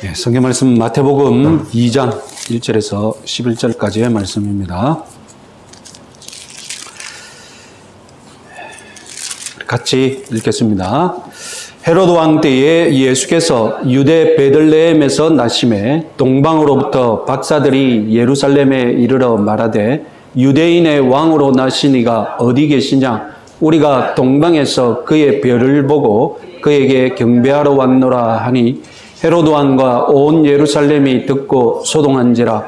네, 성경 말씀 마태복음 2장 1절에서 11절까지의 말씀입니다. 같이 읽겠습니다. 헤로드 왕 때에 예수께서 유대 베들레헴에서 나심에 동방으로부터 박사들이 예루살렘에 이르러 말하되 유대인의 왕으로 나신 이가 어디 계시냐? 우리가 동방에서 그의 별을 보고 그에게 경배하러 왔노라 하니 헤로드 왕과 온 예루살렘이 듣고 소동한지라.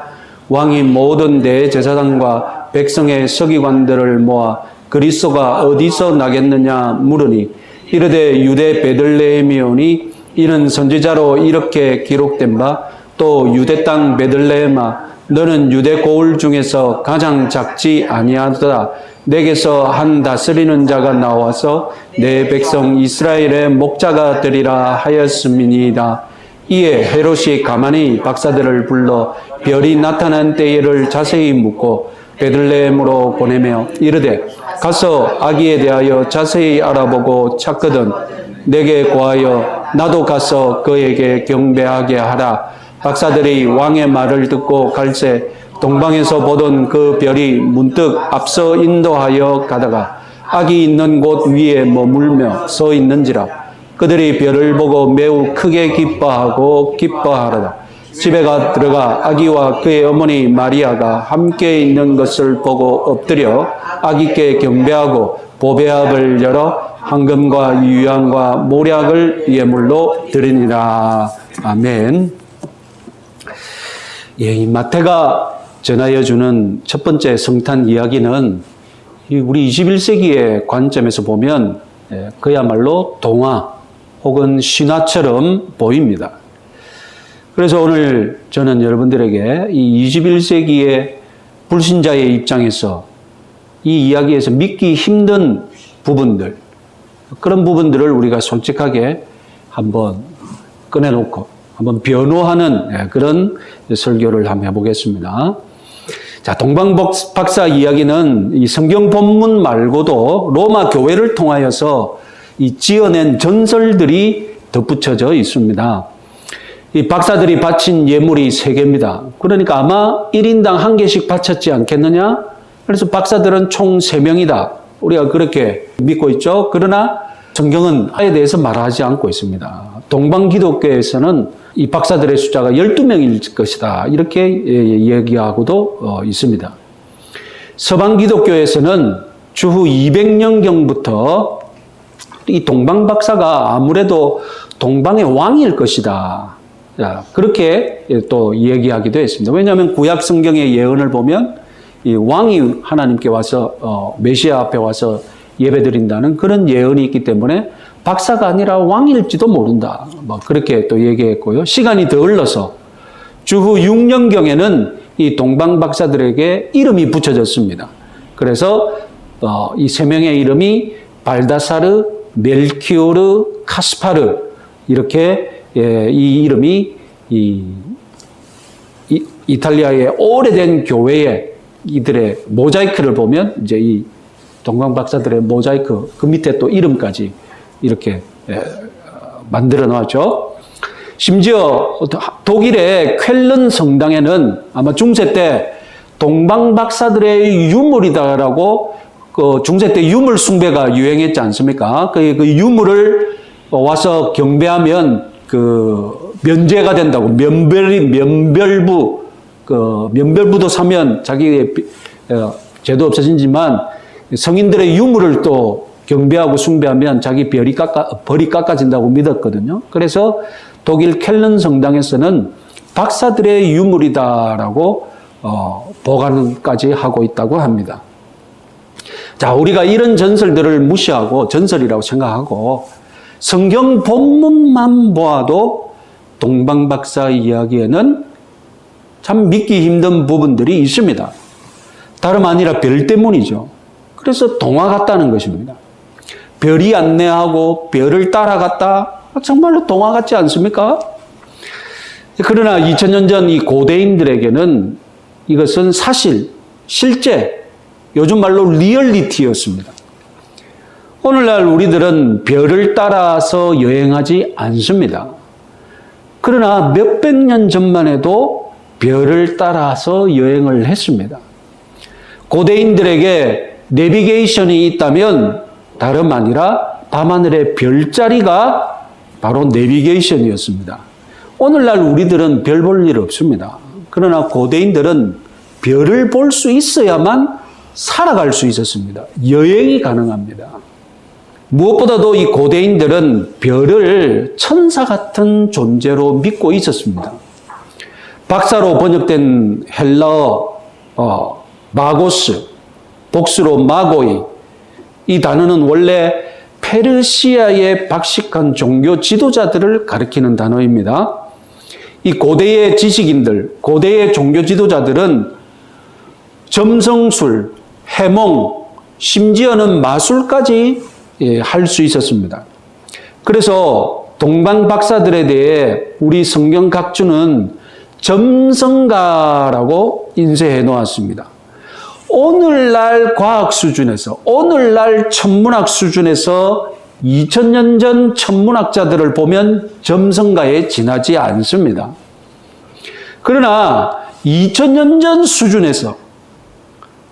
왕이 모든 대제사장과 백성의 서기관들을 모아 그리스도가 어디서 나겠느냐 물으니 이르되 유대 베들레헴이오니 이는 선지자로 이렇게 기록된 바 또 유대 땅 베들레헴아 너는 유대 고을 중에서 가장 작지 아니하도다. 내게서 한 다스리는 자가 나와서 내 백성 이스라엘의 목자가 되리라 하였음이니이다. 이에 헤롯이 가만히 박사들을 불러 별이 나타난 때를 자세히 묻고 베들레헴으로 보내며 이르되 가서 아기에 대하여 자세히 알아보고 찾거든 내게 고하여 나도 가서 그에게 경배하게 하라. 박사들이 왕의 말을 듣고 갈새 동방에서 보던 그 별이 문득 앞서 인도하여 가다가 아기 있는 곳 위에 머물며 서 있는지라. 그들이 별을 보고 매우 크게 기뻐하더라. 집에 들어가 아기와 그의 어머니 마리아가 함께 있는 것을 보고 엎드려 아기께 경배하고 보배압을 열어 황금과 유향과 모략을 예물로 드리니라. 아멘. 예, 이 마태가 전하여 주는 첫 번째 성탄 이야기는 우리 21세기의 관점에서 보면 그야말로 동화 혹은 신화처럼 보입니다. 그래서 오늘 저는 여러분들에게 이 21세기의 불신자의 입장에서 이 이야기에서 믿기 힘든 부분들, 그런 부분들을 우리가 솔직하게 한번 꺼내놓고 한번 변호하는 그런 설교를 한번 해보겠습니다. 자, 동방박사 이야기는 이 성경 본문 말고도 로마 교회를 통하여서 이 지어낸 전설들이 덧붙여져 있습니다. 이 박사들이 바친 예물이 3개입니다. 그러니까 아마 1인당 1개씩 바쳤지 않겠느냐? 그래서 박사들은 총 3명이다. 우리가 그렇게 믿고 있죠. 그러나 성경은 아에 대해서 말하지 않고 있습니다. 동방기독교에서는 이 박사들의 숫자가 12명일 것이다. 이렇게 얘기하고도 있습니다. 서방기독교에서는 주후 200년경부터 이 동방박사가 아무래도 동방의 왕일 것이다. 그렇게 또 얘기하기도 했습니다. 왜냐하면 구약 성경의 예언을 보면 이 왕이 하나님께 와서 메시아 앞에 와서 예배드린다는 그런 예언이 있기 때문에 박사가 아니라 왕일지도 모른다. 그렇게 또 얘기했고요. 시간이 더 흘러서 주후 6년경에는 이 동방박사들에게 이름이 붙여졌습니다. 그래서 이 3명의 이름이 발다사르, 멜키오르, 카스파르 이렇게 이 이름이 이탈리아의 오래된 교회에 이들의 모자이크를 보면 이제 이 동방박사들의 모자이크 그 밑에 또 이름까지 이렇게 만들어 놨죠. 심지어 독일의 쾰른 성당에는 아마 중세 때 동방박사들의 유물이다라고 그 중세 때 유물 숭배가 유행했지 않습니까? 그 유물을 와서 경배하면 그 면제가 된다고 면별부도 사면 자기의 죄도 없어지지만 성인들의 유물을 또 경배하고 숭배하면 자기 벌이 깎아진다고 믿었거든요. 그래서 독일 켈른 성당에서는 박사들의 유물이다라고 보관까지 하고 있다고 합니다. 자, 우리가 이런 전설들을 무시하고 전설이라고 생각하고 성경 본문만 보아도 동방박사 이야기에는 참 믿기 힘든 부분들이 있습니다. 다름 아니라 별 때문이죠. 그래서 동화 같다는 것입니다. 별이 안내하고 별을 따라갔다? 정말로 동화 같지 않습니까? 그러나 2000년 전 이 고대인들에게는 이것은 사실, 실제, 요즘 말로 리얼리티였습니다. 오늘날 우리들은 별을 따라서 여행하지 않습니다. 그러나 몇백 년 전만 해도 별을 따라서 여행을 했습니다. 고대인들에게 내비게이션이 있다면 다름 아니라 밤하늘의 별자리가 바로 내비게이션이었습니다. 오늘날 우리들은 별 볼 일 없습니다. 그러나 고대인들은 별을 볼 수 있어야만 살아갈 수 있었습니다. 여행이 가능합니다. 무엇보다도 이 고대인들은 별을 천사 같은 존재로 믿고 있었습니다. 박사로 번역된 헬라어 마고스, 복수로 마고이, 이 단어는 원래 페르시아에 박식한 종교 지도자들을 가리키는 단어입니다. 이 고대의 지식인들, 고대의 종교 지도자들은 점성술, 해몽, 심지어는 마술까지 할 수 있었습니다. 그래서 동방 박사들에 대해 우리 성경각주는 점성가라고 인쇄해 놓았습니다. 오늘날 과학 수준에서, 오늘날 천문학 수준에서 2000년 전 천문학자들을 보면 점성가에 지나지 않습니다. 그러나 2000년 전 수준에서,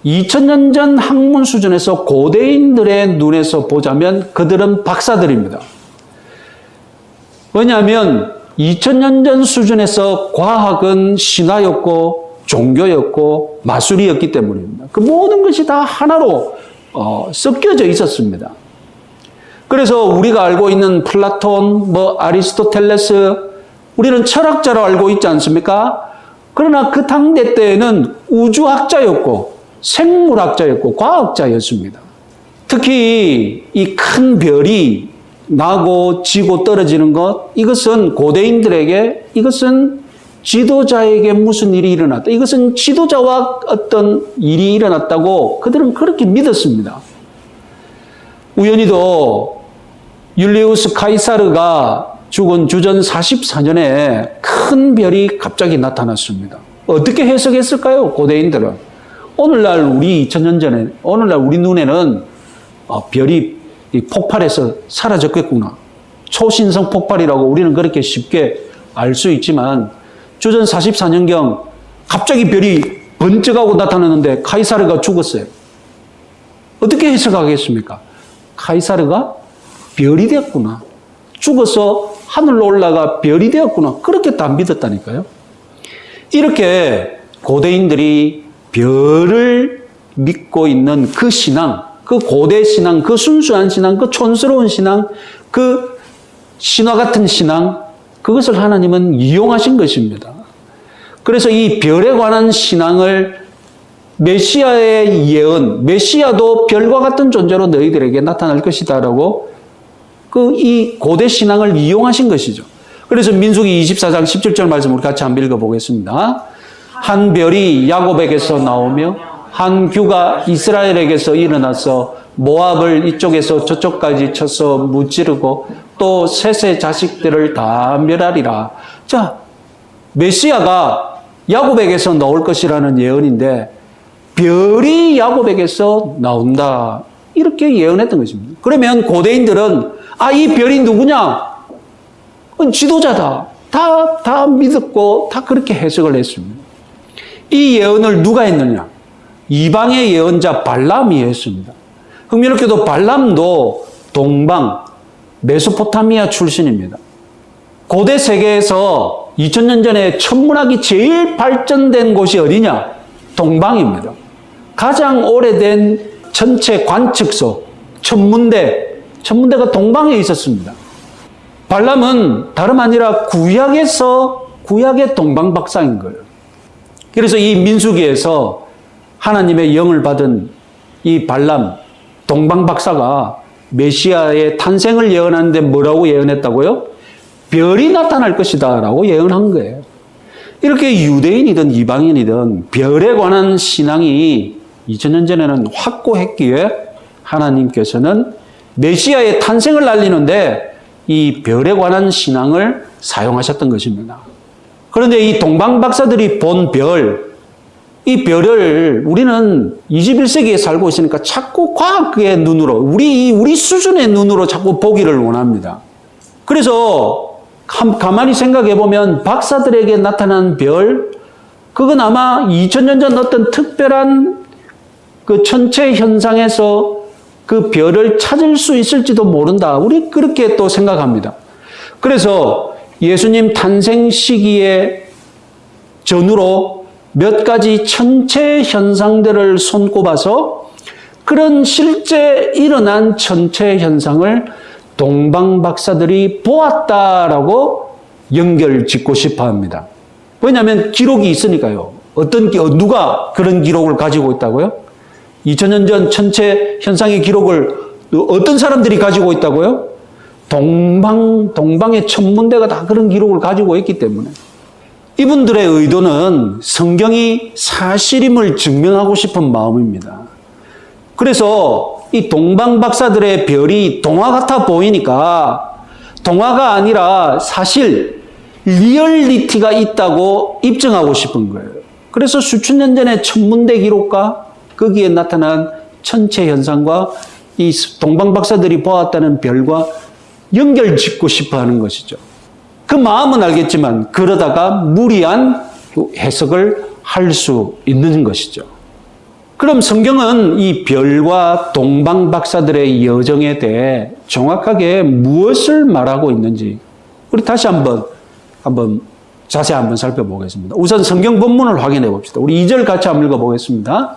2000년 전 학문 수준에서 고대인들의 눈에서 보자면 그들은 박사들입니다. 왜냐하면 2000년 전 수준에서 과학은 신화였고 종교였고 마술이었기 때문입니다. 그 모든 것이 다 하나로 섞여져 있었습니다. 그래서 우리가 알고 있는 플라톤, 아리스토텔레스, 우리는 철학자로 알고 있지 않습니까? 그러나 그 당대 때에는 우주학자였고 생물학자였고 과학자였습니다. 특히 이 큰 별이 나고 지고 떨어지는 것, 이것은 고대인들에게, 이것은 지도자에게 무슨 일이 일어났다. 이것은 지도자와 어떤 일이 일어났다고 그들은 그렇게 믿었습니다. 우연히도 율리우스 카이사르가 죽은 주전 44년에 큰 별이 갑자기 나타났습니다. 어떻게 해석했을까요? 고대인들은. 오늘날 우리 2000년 전에, 오늘날 우리 눈에는 별이 폭발해서 사라졌겠구나. 초신성 폭발이라고 우리는 그렇게 쉽게 알 수 있지만 주전 44년경 갑자기 별이 번쩍하고 나타났는데 카이사르가 죽었어요. 어떻게 해석하겠습니까? 카이사르가 별이 되었구나. 죽어서 하늘로 올라가 별이 되었구나. 그렇게 다 믿었다니까요. 이렇게 고대인들이 별을 믿고 있는 그 신앙, 그 고대 신앙, 그 순수한 신앙, 그 촌스러운 신앙, 그 신화 같은 신앙, 그것을 하나님은 이용하신 것입니다. 그래서 이 별에 관한 신앙을 메시아의 예언, 메시아도 별과 같은 존재로 너희들에게 나타날 것이다라고 이 고대 신앙을 이용하신 것이죠. 그래서 민수기 24장 17절 말씀 우리 같이 한번 읽어보겠습니다. 한 별이 야곱에게서 나오며 한 규가 이스라엘에게서 일어나서 모압을 이쪽에서 저쪽까지 쳐서 무찌르고 또 셋의 자식들을 다 멸하리라. 자, 메시아가 야곱에게서 나올 것이라는 예언인데 별이 야곱에게서 나온다. 이렇게 예언했던 것입니다. 그러면 고대인들은 이 별이 누구냐? 지도자다. 다 믿었고 다 그렇게 해석을 했습니다. 이 예언을 누가 했느냐? 이방의 예언자 발람이 했습니다. 흥미롭게도 발람도 동방, 메소포타미아 출신입니다. 고대 세계에서 2000년 전에 천문학이 제일 발전된 곳이 어디냐? 동방입니다. 가장 오래된 전체 관측소, 천문대가 동방에 있었습니다. 발람은 다름 아니라 구약의 동방 박사인 거예요. 그래서 이 민수기에서 하나님의 영을 받은 이 발람, 동방 박사가 메시아의 탄생을 예언하는데 뭐라고 예언했다고요? 별이 나타날 것이다 라고 예언한 거예요. 이렇게 유대인이든 이방인이든 별에 관한 신앙이 2000년 전에는 확고했기에 하나님께서는 메시아의 탄생을 알리는데 이 별에 관한 신앙을 사용하셨던 것입니다. 그런데 이 동방 박사들이 본 별, 이 별을 우리는 21세기에 살고 있으니까 자꾸 과학의 눈으로, 우리 수준의 눈으로 자꾸 보기를 원합니다. 그래서 가만히 생각해 보면 박사들에게 나타난 별, 그건 아마 2000년 전 어떤 특별한 그 천체 현상에서 그 별을 찾을 수 있을지도 모른다. 우리 그렇게 또 생각합니다. 그래서 예수님 탄생 시기에 전후로 몇 가지 천체 현상들을 손꼽아서 그런 실제 일어난 천체 현상을 동방 박사들이 보았다라고 연결 짓고 싶어 합니다. 왜냐하면 기록이 있으니까요. 누가 그런 기록을 가지고 있다고요? 2000년 전 천체 현상의 기록을 어떤 사람들이 가지고 있다고요? 동방의 천문대가 다 그런 기록을 가지고 있기 때문에. 이분들의 의도는 성경이 사실임을 증명하고 싶은 마음입니다. 그래서 이 동방 박사들의 별이 동화 같아 보이니까 동화가 아니라 사실 리얼리티가 있다고 입증하고 싶은 거예요. 그래서 수천 년 전의 천문대 기록과 거기에 나타난 천체 현상과 이 동방 박사들이 보았다는 별과 연결 짓고 싶어 하는 것이죠. 그 마음은 알겠지만 그러다가 무리한 해석을 할 수 있는 것이죠. 그럼 성경은 이 별과 동방 박사들의 여정에 대해 정확하게 무엇을 말하고 있는지 우리 다시 한번 자세히 한번 살펴보겠습니다. 우선 성경 본문을 확인해 봅시다. 우리 2절 같이 한번 읽어보겠습니다.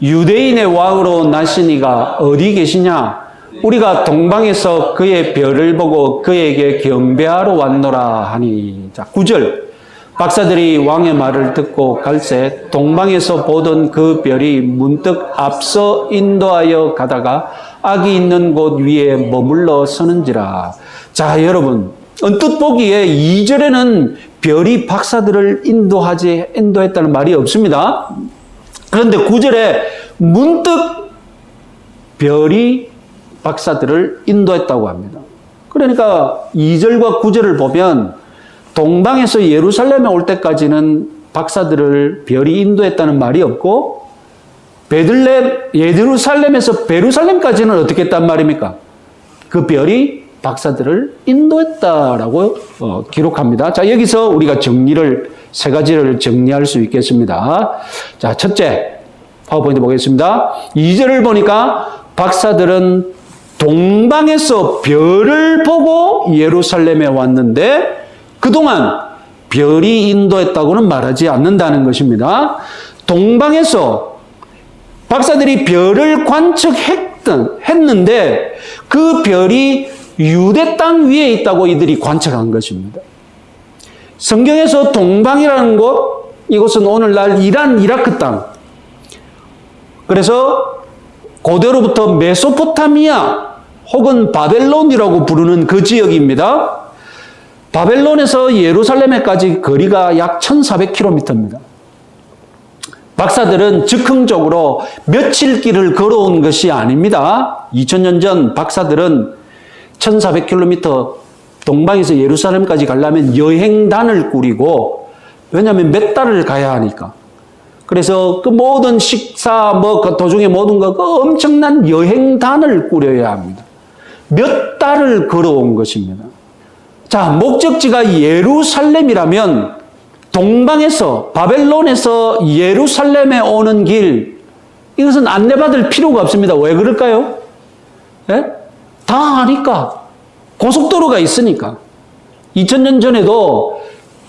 유대인의 왕으로 나신 이가 어디 계시냐? 우리가 동방에서 그의 별을 보고 그에게 경배하러 왔노라 하니. 자, 9절. 박사들이 왕의 말을 듣고 갈새 동방에서 보던 그 별이 문득 앞서 인도하여 가다가 악이 있는 곳 위에 머물러 서는지라. 자, 여러분. 언뜻 보기에 2절에는 별이 박사들을 인도했다는 말이 없습니다. 그런데 9절에 문득 별이 박사들을 인도했다고 합니다. 그러니까 2절과 9절을 보면 동방에서 예루살렘에 올 때까지는 박사들을 별이 인도했다는 말이 없고 예루살렘에서 베루살렘까지는 어떻게 했단 말입니까? 그 별이 박사들을 인도했다라고 기록합니다. 자, 여기서 우리가 세 가지를 정리할 수 있겠습니다. 자, 첫째, 파워포인트 보겠습니다. 2절을 보니까 박사들은 동방에서 별을 보고 예루살렘에 왔는데 그동안 별이 인도했다고는 말하지 않는다는 것입니다. 동방에서 박사들이 별을 관측했는데 그 별이 유대 땅 위에 있다고 이들이 관측한 것입니다. 성경에서 동방이라는 곳, 이곳은 오늘날 이라크 땅. 그래서 고대로부터 메소포타미아 혹은 바벨론이라고 부르는 그 지역입니다. 바벨론에서 예루살렘에까지 거리가 약 1400km입니다. 박사들은 즉흥적으로 며칠 길을 걸어온 것이 아닙니다. 2000년 전 박사들은 1400km 동방에서 예루살렘까지 가려면 여행단을 꾸리고, 왜냐하면 몇 달을 가야 하니까. 그래서 그 모든 식사, 그 도중에 모든 거, 그 엄청난 여행단을 꾸려야 합니다. 몇 달을 걸어온 것입니다. 자, 목적지가 예루살렘이라면 동방에서, 바벨론에서 예루살렘에 오는 길, 이것은 안내받을 필요가 없습니다. 왜 그럴까요? 예? 다 아니까. 고속도로가 있으니까. 2000년 전에도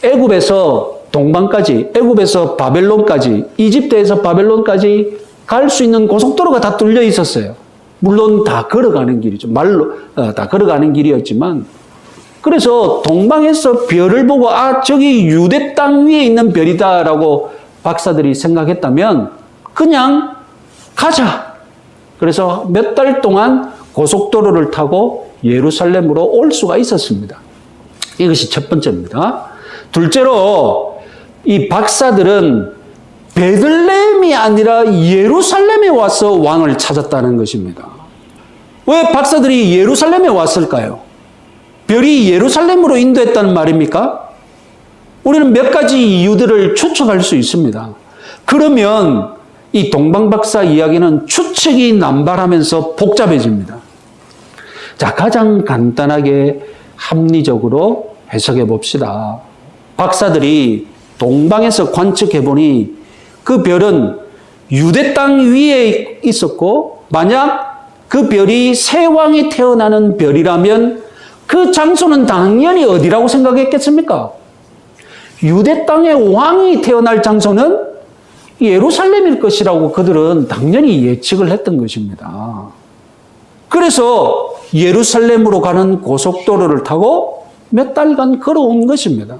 애굽에서 동방까지, 애굽에서 바벨론까지, 이집트에서 바벨론까지 갈 수 있는 고속도로가 다 뚫려 있었어요. 물론 다 걸어가는 길이죠. 말로 다 걸어가는 길이었지만, 그래서 동방에서 별을 보고 저기 유대 땅 위에 있는 별이다라고 박사들이 생각했다면 그냥 가자. 그래서 몇 달 동안 고속도로를 타고 예루살렘으로 올 수가 있었습니다. 이것이 첫 번째입니다. 둘째로 이 박사들은 베들레헴이 아니라 예루살렘에 와서 왕을 찾았다는 것입니다. 왜 박사들이 예루살렘에 왔을까요? 별이 예루살렘으로 인도했다는 말입니까? 우리는 몇 가지 이유들을 추측할 수 있습니다. 그러면 이 동방박사 이야기는 추측이 남발하면서 복잡해집니다. 자, 가장 간단하게 합리적으로 해석해 봅시다. 박사들이 동방에서 관측해 보니 그 별은 유대 땅 위에 있었고, 만약 그 별이 새 왕이 태어나는 별이라면 그 장소는 당연히 어디라고 생각했겠습니까? 유대 땅의 왕이 태어날 장소는 예루살렘일 것이라고 그들은 당연히 예측을 했던 것입니다. 그래서 예루살렘으로 가는 고속도로를 타고 몇 달간 걸어온 것입니다.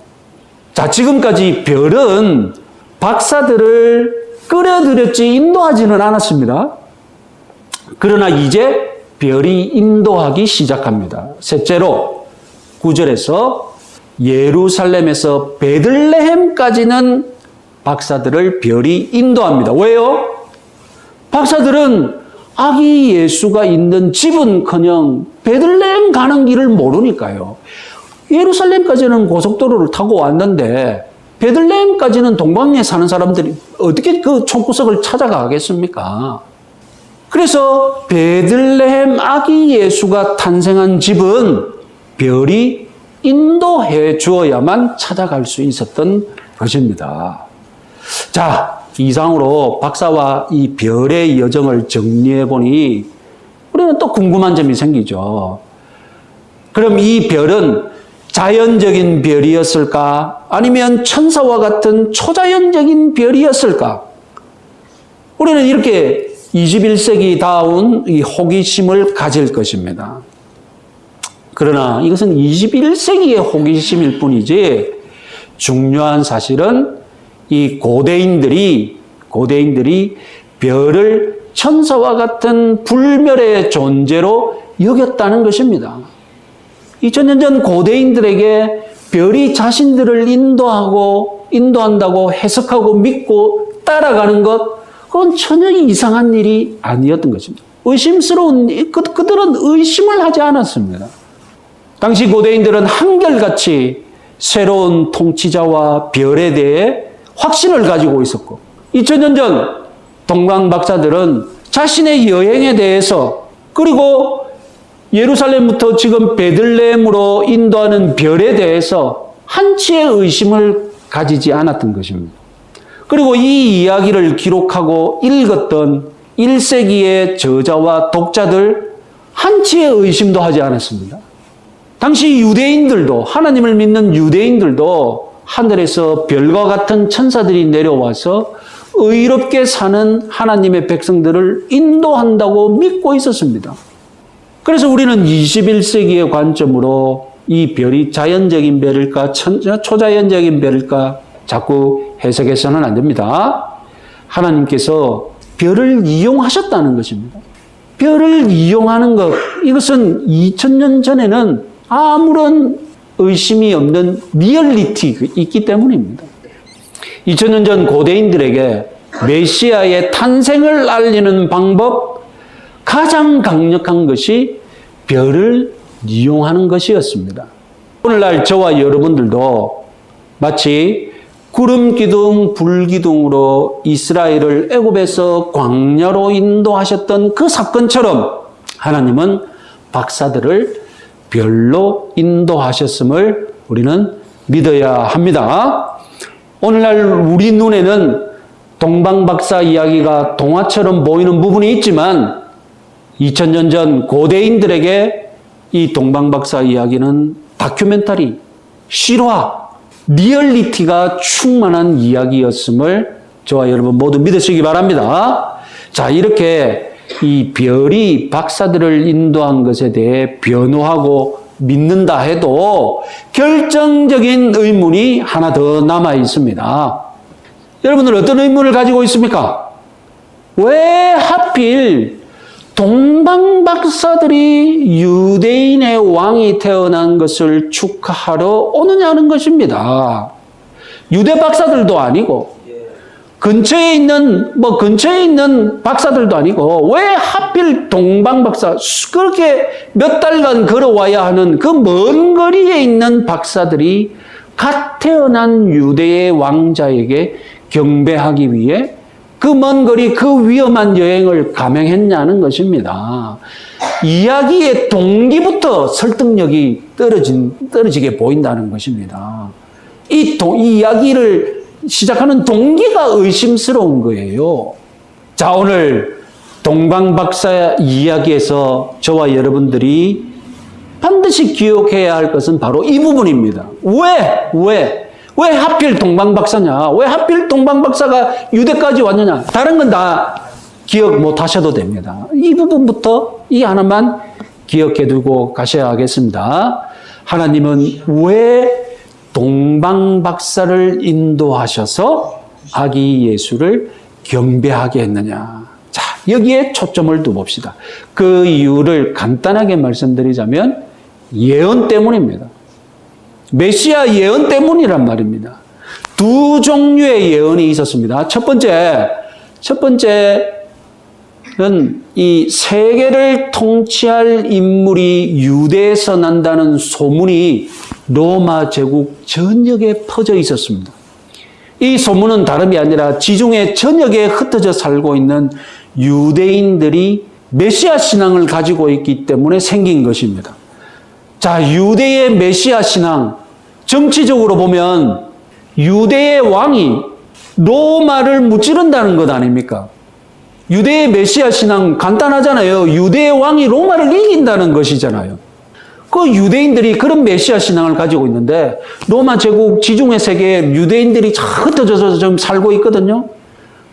자, 지금까지 별은 박사들을 끌어들였지 인도하지는 않았습니다. 그러나 이제 별이 인도하기 시작합니다. 셋째로 9절에서 예루살렘에서 베들레헴까지는 박사들을 별이 인도합니다. 왜요? 박사들은 아기 예수가 있는 집은커녕 베들레헴 가는 길을 모르니까요. 예루살렘까지는 고속도로를 타고 왔는데 베들레헴까지는 동방에 사는 사람들이 어떻게 그 촌구석을 찾아가겠습니까? 그래서 베들레헴 아기 예수가 탄생한 집은 별이 인도해 주어야만 찾아갈 수 있었던 것입니다. 자, 이상으로 박사와 이 별의 여정을 정리해 보니 우리는 또 궁금한 점이 생기죠. 그럼 이 별은 자연적인 별이었을까? 아니면 천사와 같은 초자연적인 별이었을까? 우리는 이렇게 21세기다운 이 호기심을 가질 것입니다. 그러나 이것은 21세기의 호기심일 뿐이지 중요한 사실은 이 고대인들이 별을 천사와 같은 불멸의 존재로 여겼다는 것입니다. 2000년 전 고대인들에게 별이 자신들을 인도한다고 해석하고 믿고 따라가는 것, 그건 전혀 이상한 일이 아니었던 것입니다. 그들은 의심을 하지 않았습니다. 당시 고대인들은 한결같이 새로운 통치자와 별에 대해 확신을 가지고 있었고, 2000년 전 동방 박사들은 자신의 여행에 대해서, 그리고 예루살렘부터 지금 베들레헴으로 인도하는 별에 대해서 한치의 의심을 가지지 않았던 것입니다. 그리고 이 이야기를 기록하고 읽었던 1세기의 저자와 독자들 한치의 의심도 하지 않았습니다. 당시 유대인들도, 하나님을 믿는 유대인들도 하늘에서 별과 같은 천사들이 내려와서 의롭게 사는 하나님의 백성들을 인도한다고 믿고 있었습니다. 그래서 우리는 21세기의 관점으로 이 별이 자연적인 별일까, 초자연적인 별일까 자꾸 해석해서는 안 됩니다. 하나님께서 별을 이용하셨다는 것입니다. 별을 이용하는 것, 이것은 2000년 전에는 아무런 의심이 없는 리얼리티가 있기 때문입니다. 2000년 전 고대인들에게 메시아의 탄생을 알리는 방법, 가장 강력한 것이 별을 이용하는 것이었습니다. 오늘날 저와 여러분들도 마치 구름 기둥, 불 기둥으로 이스라엘을 애굽에서 광야로 인도하셨던 그 사건처럼 하나님은 박사들을 별로 인도하셨음을 우리는 믿어야 합니다. 오늘날 우리 눈에는 동방박사 이야기가 동화처럼 보이는 부분이 있지만 2000년 전 고대인들에게 이 동방박사 이야기는 다큐멘터리, 실화, 리얼리티가 충만한 이야기였음을 저와 여러분 모두 믿으시기 바랍니다. 자, 이렇게 이 별이 박사들을 인도한 것에 대해 변호하고 믿는다 해도 결정적인 의문이 하나 더 남아 있습니다. 여러분들 어떤 의문을 가지고 있습니까? 왜 하필 동방 박사들이 유대인의 왕이 태어난 것을 축하하러 오느냐는 것입니다. 유대 박사들도 아니고 근처에 있는 박사들도 아니고 왜 하필 동방 박사, 그렇게 몇 달간 걸어와야 하는 그 먼 거리에 있는 박사들이 갓 태어난 유대의 왕자에게 경배하기 위해 그 먼 거리, 그 위험한 여행을 감행했냐는 것입니다. 이야기의 동기부터 설득력이 떨어지게 보인다는 것입니다. 이 이야기를 시작하는 동기가 의심스러운 거예요. 자, 오늘 동방박사 이야기에서 저와 여러분들이 반드시 기억해야 할 것은 바로 이 부분입니다. 왜 하필 동방박사냐? 왜 하필 동방박사가 유대까지 왔느냐? 다른 건 다 기억 못 하셔도 됩니다. 이 부분부터 이 하나만 기억해 두고 가셔야 하겠습니다. 하나님은 왜 동방박사를 인도하셔서 아기 예수를 경배하게 했느냐? 자, 여기에 초점을 두봅시다. 그 이유를 간단하게 말씀드리자면 예언 때문입니다. 메시아 예언 때문이란 말입니다. 두 종류의 예언이 있었습니다. 첫 번째는 이 세계를 통치할 인물이 유대에서 난다는 소문이 로마 제국 전역에 퍼져 있었습니다. 이 소문은 다름이 아니라 지중해 전역에 흩어져 살고 있는 유대인들이 메시아 신앙을 가지고 있기 때문에 생긴 것입니다. 자, 유대의 메시아 신앙, 정치적으로 보면 유대의 왕이 로마를 무찌른다는 것 아닙니까? 유대의 메시아 신앙 간단하잖아요. 유대의 왕이 로마를 이긴다는 것이잖아요. 그 유대인들이 그런 메시아 신앙을 가지고 있는데 로마 제국 지중해 세계에 유대인들이 흩어져서 좀 살고 있거든요.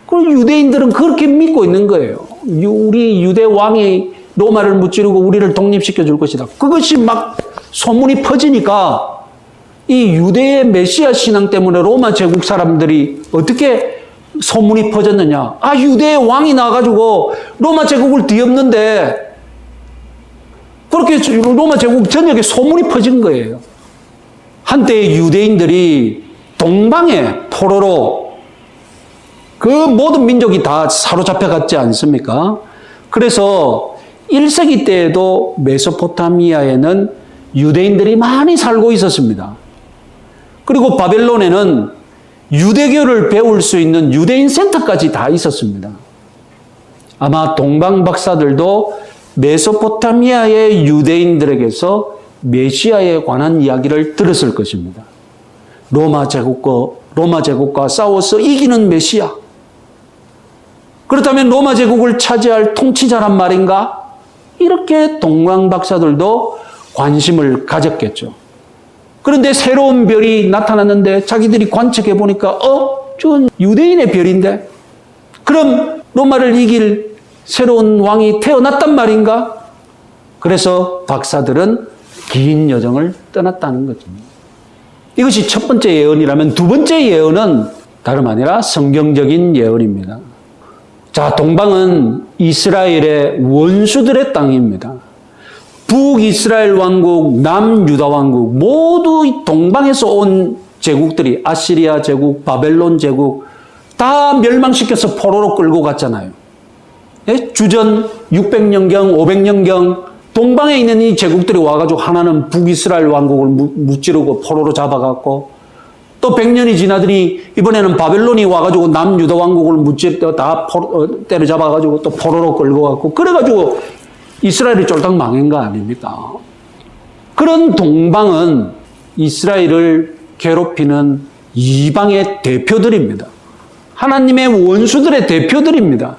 그 유대인들은 그렇게 믿고 있는 거예요. 우리 유대 왕이 로마를 무찌르고 우리를 독립시켜 줄 것이다. 그것이 막 소문이 퍼지니까 이 유대의 메시아 신앙 때문에 로마 제국 사람들이 어떻게 소문이 퍼졌느냐. 아, 유대의 왕이 나와가지고 로마 제국을 뒤엎는데 그렇게 로마 제국 전역에 소문이 퍼진 거예요. 한때 유대인들이 동방에 포로로 그 모든 민족이 다 사로잡혀갔지 않습니까? 그래서 1세기 때에도 메소포타미아에는 유대인들이 많이 살고 있었습니다. 그리고 바벨론에는 유대교를 배울 수 있는 유대인 센터까지 다 있었습니다. 아마 동방 박사들도 메소포타미아의 유대인들에게서 메시아에 관한 이야기를 들었을 것입니다. 로마 제국과 싸워서 이기는 메시아. 그렇다면 로마 제국을 차지할 통치자란 말인가? 이렇게 동방 박사들도 관심을 가졌겠죠. 그런데 새로운 별이 나타났는데 자기들이 관측해 보니까 저건 유대인의 별인데? 그럼 로마를 이길 새로운 왕이 태어났단 말인가? 그래서 박사들은 긴 여정을 떠났다는 거죠. 이것이 첫 번째 예언이라면 두 번째 예언은 다름 아니라 성경적인 예언입니다. 자, 동방은 이스라엘의 원수들의 땅입니다. 북이스라엘 왕국, 남유다 왕국 모두 동방에서 온 제국들이 아시리아 제국, 바벨론 제국 다 멸망시켜서 포로로 끌고 갔잖아요. 예? 주전 600년경, 500년경 동방에 있는 이 제국들이 와가지고 하나는 북이스라엘 왕국을 무찌르고 포로로 잡아갔고 또 100년이 지나더니 이번에는 바벨론이 와가지고 남유다 왕국을 무찌르고 다 때려잡아가지고 또 포로로 끌고 갔고 그래가지고 이스라엘이 쫄딱 망한 거 아닙니까? 그런 동방은 이스라엘을 괴롭히는 이방의 대표들입니다. 하나님의 원수들의 대표들입니다.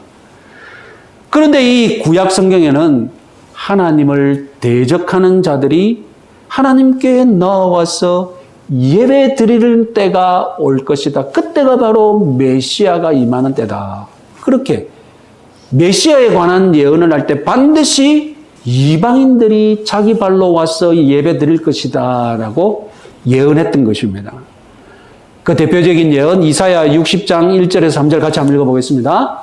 그런데 이 구약 성경에는 하나님을 대적하는 자들이 하나님께 나와서 예배 드리는 때가 올 것이다. 그때가 바로 메시아가 임하는 때다. 그렇게 메시아에 관한 예언을 할 때 반드시 이방인들이 자기 발로 와서 예배 드릴 것이다 라고 예언했던 것입니다. 그 대표적인 예언 이사야 60장 1절에서 3절 같이 한번 읽어보겠습니다.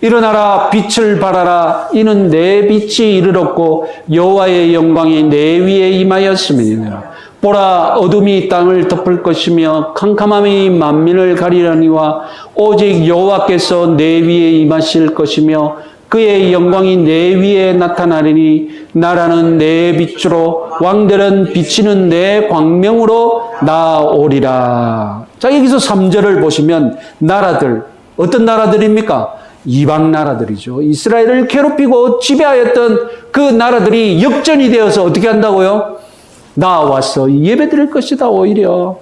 일어나라 빛을 발하라 이는 내 빛이 이르렀고 여호와의 영광이 내 위에 임하였음이니라. 보라 어둠이 땅을 덮을 것이며 캄캄함이 만민을 가리려니와 오직 여호와께서 내 위에 임하실 것이며 그의 영광이 내 위에 나타나리니 나라는 내 빛으로 왕들은 비치는 내 광명으로 나오리라. 자, 여기서 3절을 보시면 나라들 어떤 나라들입니까? 이방 나라들이죠. 이스라엘을 괴롭히고 지배하였던 그 나라들이 역전이 되어서 어떻게 한다고요? 나와서 예배드릴 것이다. 오히려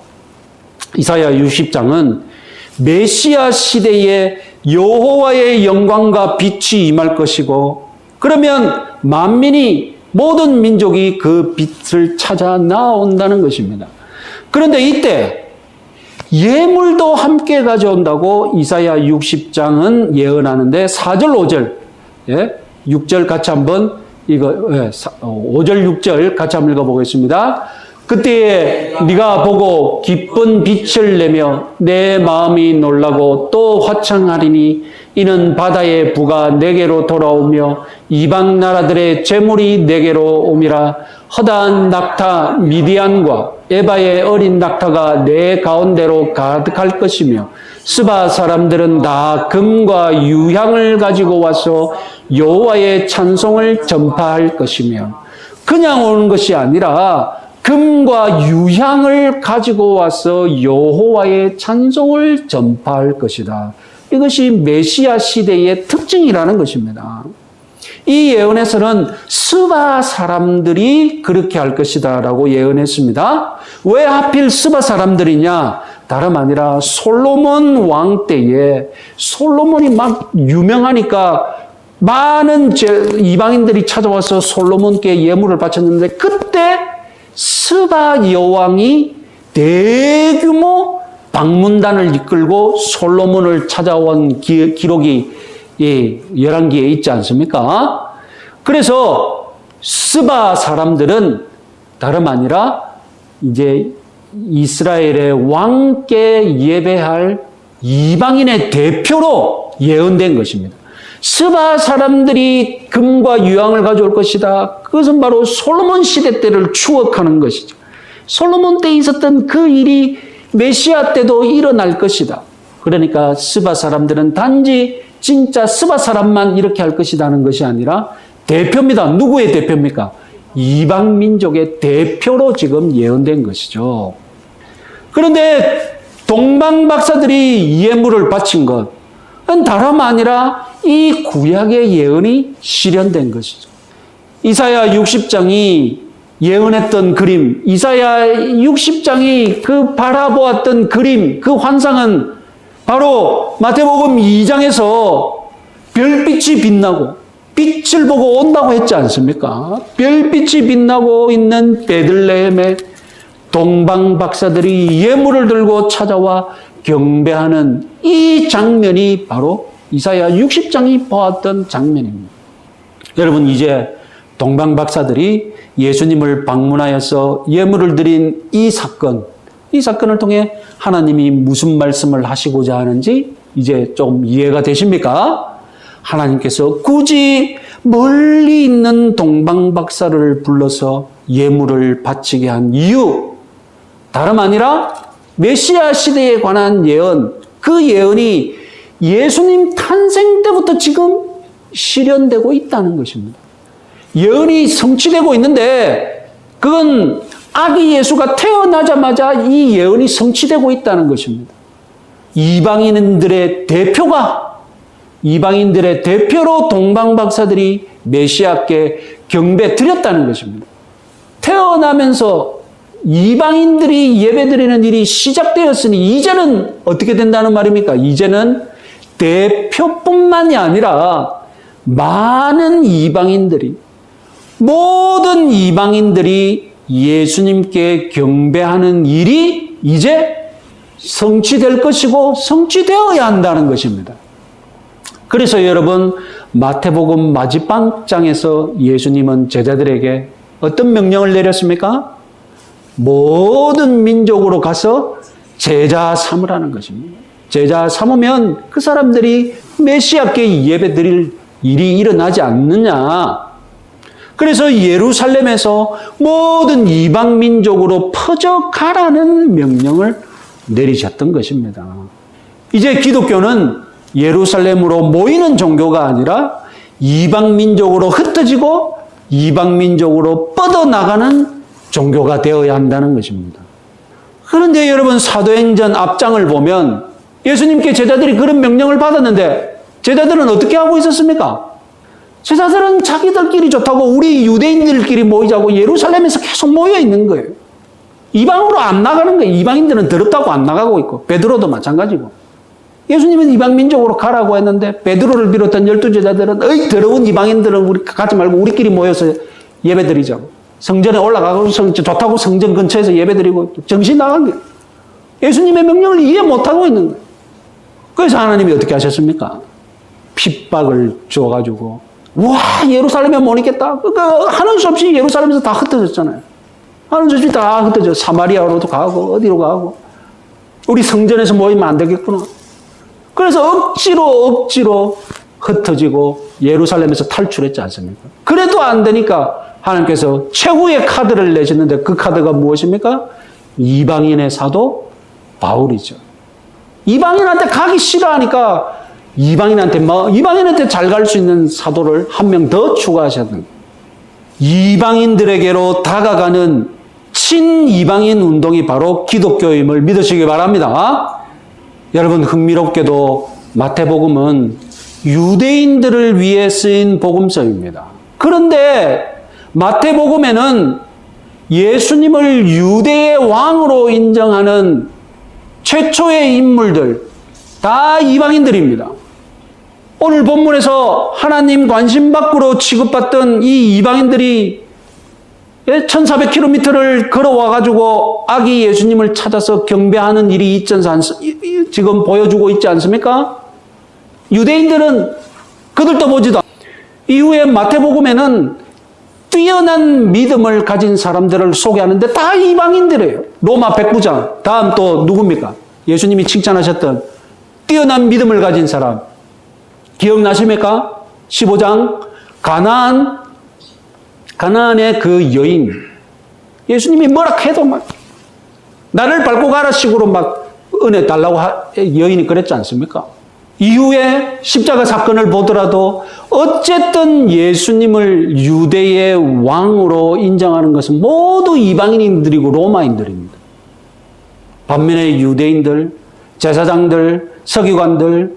이사야 60장은 메시아 시대에 여호와의 영광과 빛이 임할 것이고, 그러면 만민이, 모든 민족이 그 빛을 찾아 나온다는 것입니다. 그런데 이때 예물도 함께 가져온다고 이사야 60장은 예언하는데 4절 5절 6절 같이 한번 5절 6절 같이 한번 읽어보겠습니다. 그때에 네가 보고 기쁜 빛을 내며 내 마음이 놀라고 또 화창하리니 이는 바다의 부가 내게로 돌아오며 이방 나라들의 재물이 내게로 오미라. 허다한 낙타 미디안과 에바의 어린 낙타가 내 가운데로 가득할 것이며 스바 사람들은 다 금과 유향을 가지고 와서 여호와의 찬송을 전파할 것이며, 그냥 오는 것이 아니라 금과 유향을 가지고 와서 여호와의 찬송을 전파할 것이다. 이것이 메시아 시대의 특징이라는 것입니다. 이 예언에서는 스바 사람들이 그렇게 할 것이다 라고 예언했습니다. 왜 하필 스바 사람들이냐? 다름 아니라 솔로몬 왕 때에, 솔로몬이 막 유명하니까 많은 이방인들이 찾아와서 솔로몬께 예물을 바쳤는데, 그때 스바 여왕이 대규모 방문단을 이끌고 솔로몬을 찾아온 기록이 열왕기에 있지 않습니까? 그래서 스바 사람들은 다름 아니라 이제 이스라엘의 왕께 예배할 이방인의 대표로 예언된 것입니다. 스바 사람들이 금과 유향을 가져올 것이다. 그것은 바로 솔로몬 시대 때를 추억하는 것이죠. 솔로몬 때 있었던 그 일이 메시아 때도 일어날 것이다. 그러니까 스바 사람들은 단지 진짜 스바 사람만 이렇게 할 것이라는 것이 아니라 대표입니다. 누구의 대표입니까? 이방 민족의 대표로 지금 예언된 것이죠. 그런데 동방 박사들이 예물을 바친 것은 다름 아니라 이 구약의 예언이 실현된 것이죠. 이사야 60장이 예언했던 그림, 이사야 60장이 그 바라보았던 그림, 그 환상은 바로 마태복음 2장에서 별빛이 빛나고 빛을 보고 온다고 했지 않습니까? 별빛이 빛나고 있는 베들레헴에 동방 박사들이 예물을 들고 찾아와 경배하는 이 장면이 바로 이사야 60장이 보았던 장면입니다. 여러분, 이제 동방 박사들이 예수님을 방문하여서 예물을 드린 이 사건을 통해 하나님이 무슨 말씀을 하시고자 하는지 이제 좀 이해가 되십니까? 하나님께서 굳이 멀리 있는 동방 박사를 불러서 예물을 바치게 한 이유, 다름 아니라 메시아 시대에 관한 예언, 그 예언이 예수님 탄생 때부터 지금 실현되고 있다는 것입니다. 예언이 성취되고 있는데 그건 아기 예수가 태어나자마자 이 예언이 성취되고 있다는 것입니다. 이방인들의 대표로 동방 박사들이 메시아께 경배 드렸다는 것입니다. 태어나면서 이방인들이 예배드리는 일이 시작되었으니 이제는 어떻게 된다는 말입니까? 이제는 대표뿐만이 아니라 모든 이방인들이 예수님께 경배하는 일이 이제 성취될 것이고 성취되어야 한다는 것입니다. 그래서 여러분, 마태복음 마지막 장에서 예수님은 제자들에게 어떤 명령을 내렸습니까? 모든 민족으로 가서 제자 삼으라는 것입니다. 제자 삼으면 그 사람들이 메시아께 예배드릴 일이 일어나지 않느냐. 그래서 예루살렘에서 모든 이방 민족으로 퍼져가라는 명령을 내리셨던 것입니다. 이제 기독교는 예루살렘으로 모이는 종교가 아니라 이방 민족으로 흩어지고 이방 민족으로 뻗어나가는 종교가 되어야 한다는 것입니다. 그런데 여러분, 사도행전 앞장을 보면 예수님께 제자들이 그런 명령을 받았는데 제자들은 어떻게 하고 있었습니까? 제자들은 자기들끼리 좋다고 우리 유대인들끼리 모이자고 예루살렘에서 계속 모여 있는 거예요. 이방으로 안 나가는 거예요. 이방인들은 더럽다고 안 나가고 있고 베드로도 마찬가지고. 예수님은 이방 민족으로 가라고 했는데 베드로를 비롯한 12제자들은 어이 더러운 이방인들은 우리 가지 말고 우리끼리 모여서 예배드리자고. 성전에 올라가고 좋다고 성전 근처에서 예배드리고 정신 나간 거예요. 예수님의 명령을 이해 못하고 있는 거예요. 그래서 하나님이 어떻게 하셨습니까? 핍박을 줘가지고 와 예루살렘에 못 있겠다. 하는 수 없이 예루살렘에서 다 흩어졌잖아요. 하는 수 없이 다 흩어져. 사마리아로도 가고 어디로 가고 우리 성전에서 모이면 안 되겠구나. 그래서 억지로 흩어지고 예루살렘에서 탈출했지 않습니까? 그래도 안 되니까 하나님께서 최후의 카드를 내셨는데 그 카드가 무엇입니까? 이방인의 사도 바울이죠. 이방인한테 가기 싫어하니까 이방인한테 잘 갈 수 있는 사도를 한 명 더 추가하셨는 거예요. 이방인들에게로 다가가는 친이방인 운동이 바로 기독교임을 믿으시기 바랍니다. 여러분 흥미롭게도 마태복음은 유대인들을 위해 쓰인 복음서입니다. 그런데 마태복음에는 예수님을 유대의 왕으로 인정하는 최초의 인물들 다 이방인들입니다. 오늘 본문에서 하나님 관심 밖으로 취급받던 이 이방인들이 1400km를 걸어와가지고 아기 예수님을 찾아서 경배하는 일이 지금 보여주고 있지 않습니까? 유대인들은 그들도 보지도 않고 이후에 마태복음에는 뛰어난 믿음을 가진 사람들을 소개하는데 다 이방인들이에요. 로마 백부장 다음 또 누굽니까? 예수님이 칭찬하셨던 뛰어난 믿음을 가진 사람 기억나십니까? 15장 가나안의 그 여인 예수님이 뭐라 해도 막 나를 밟고 가라 식으로 막 은혜 달라고 여인이 그랬지 않습니까? 이후에 십자가 사건을 보더라도 어쨌든 예수님을 유대의 왕으로 인정하는 것은 모두 이방인들이고 로마인들입니다. 반면에 유대인들, 제사장들, 서기관들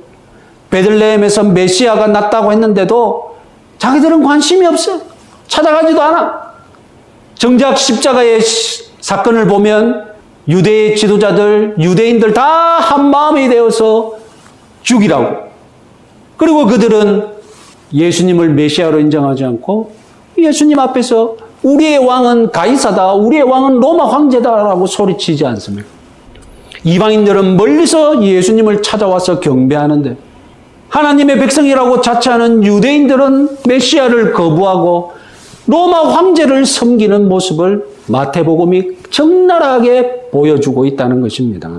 베들레헴에서 메시아가 났다고 했는데도 자기들은 관심이 없어요. 찾아가지도 않아. 정작 십자가의 사건을 보면 유대의 지도자들, 유대인들 다 한 마음이 되어서 죽이라고. 그리고 그들은 예수님을 메시아로 인정하지 않고 예수님 앞에서 우리의 왕은 가이사다, 우리의 왕은 로마 황제다라고 소리치지 않습니까? 이방인들은 멀리서 예수님을 찾아와서 경배하는데 하나님의 백성이라고 자처하는 유대인들은 메시아를 거부하고 로마 황제를 섬기는 모습을 마태복음이 적나라하게 보여주고 있다는 것입니다.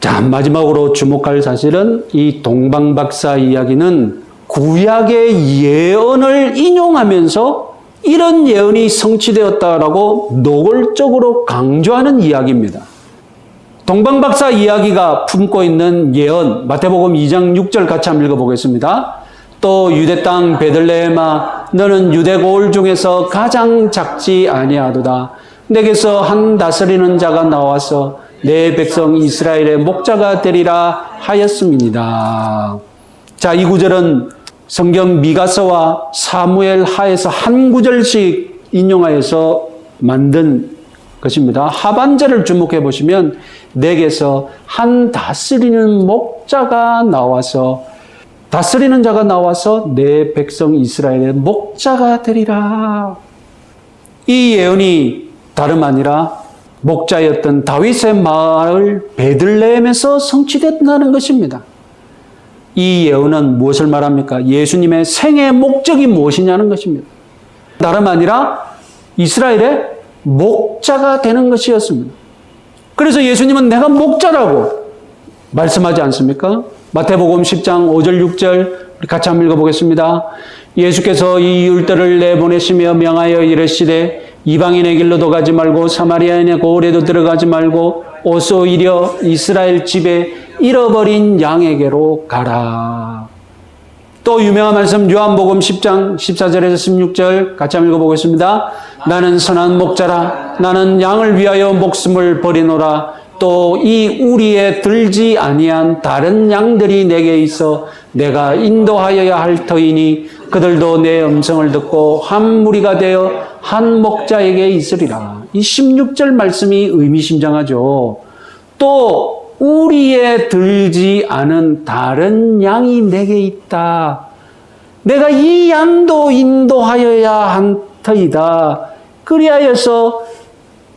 자, 마지막으로 주목할 사실은 이 동방박사 이야기는 구약의 예언을 인용하면서 이런 예언이 성취되었다라고 노골적으로 강조하는 이야기입니다. 동방박사 이야기가 품고 있는 예언, 마태복음 2장 6절 같이 한번 읽어보겠습니다. 또 유대 땅 베들레헴아 너는 유대 고을 중에서 가장 작지 아니하도다. 내게서 한 다스리는 자가 나와서 내 백성 이스라엘의 목자가 되리라 하였음이니이다. 자, 이 구절은 성경 미가서와 사무엘 하에서 한 구절씩 인용하여서 만든 것입니다. 하반절을 주목해 보시면 내게서 한 다스리는 목자가 나와서 다스리는 자가 나와서 내 백성 이스라엘의 목자가 되리라. 이 예언이 다름 아니라 목자였던 다윗의 마을 베들레헴에서 성취됐다는 것입니다. 이 예언은 무엇을 말합니까? 예수님의 생애 목적이 무엇이냐는 것입니다. 다름 아니라 이스라엘의 목자가 되는 것이었습니다. 그래서 예수님은 내가 목자라고 말씀하지 않습니까? 마태복음 10장 5절 6절 우리 같이 한번 읽어보겠습니다. 예수께서 이 율대를 내보내시며 명하여 이르시되 이방인의 길로도 가지 말고 사마리아인의 고을에도 들어가지 말고 오소 이려 이스라엘 집에 잃어버린 양에게로 가라. 또 유명한 말씀 요한복음 10장 14절에서 16절 같이 한번 읽어보겠습니다. 나는 선한 목자라. 나는 양을 위하여 목숨을 버리노라. 또 이 우리에 들지 아니한 다른 양들이 내게 있어 내가 인도하여야 할 터이니 그들도 내 음성을 듣고 한 무리가 되어 한 목자에게 있으리라. 이 16절 말씀이 의미심장하죠. 또 우리에 들지 않은 다른 양이 내게 있다. 내가 이 양도 인도하여야 한 터이다. 그리하여서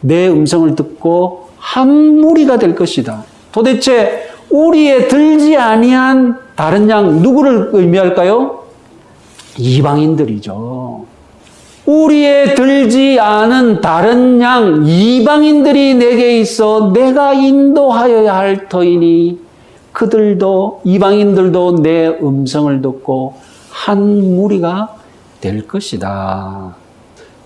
내 음성을 듣고 한 무리가 될 것이다. 도대체 우리에 들지 아니한 다른 양 누구를 의미할까요? 이방인들이죠. 우리에 들지 않은 다른 양 이방인들이 내게 있어 내가 인도하여야 할 터이니 그들도 이방인들도 내 음성을 듣고 한 무리가 될 것이다.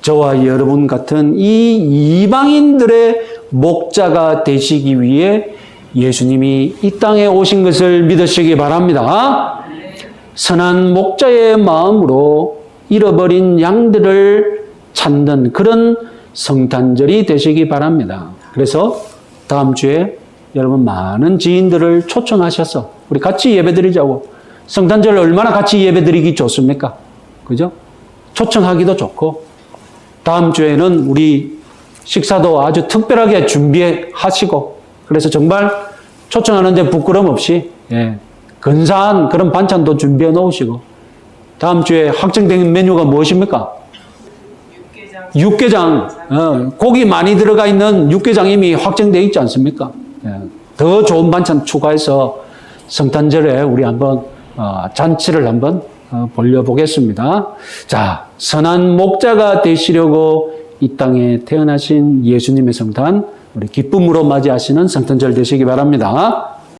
저와 여러분 같은 이 이방인들의 목자가 되시기 위해 예수님이 이 땅에 오신 것을 믿으시기 바랍니다. 선한 목자의 마음으로 잃어버린 양들을 찾는 그런 성탄절이 되시기 바랍니다. 그래서 다음 주에 여러분 많은 지인들을 초청하셔서 우리 같이 예배드리자고. 성탄절 얼마나 같이 예배드리기 좋습니까? 그죠? 초청하기도 좋고 다음 주에는 우리 식사도 아주 특별하게 준비하시고 그래서 정말 초청하는데 부끄럼 없이 근사한 그런 반찬도 준비해 놓으시고 다음 주에 확정된 메뉴가 무엇입니까? 육개장. 고기 많이 들어가 있는 육개장 이미 확정되어 있지 않습니까? 더 좋은 반찬 추가해서 성탄절에 우리 한번 잔치를 한번 벌려보겠습니다. 자, 선한 목자가 되시려고 이 땅에 태어나신 예수님의 성탄 우리 기쁨으로 맞이하시는 성탄절 되시기 바랍니다.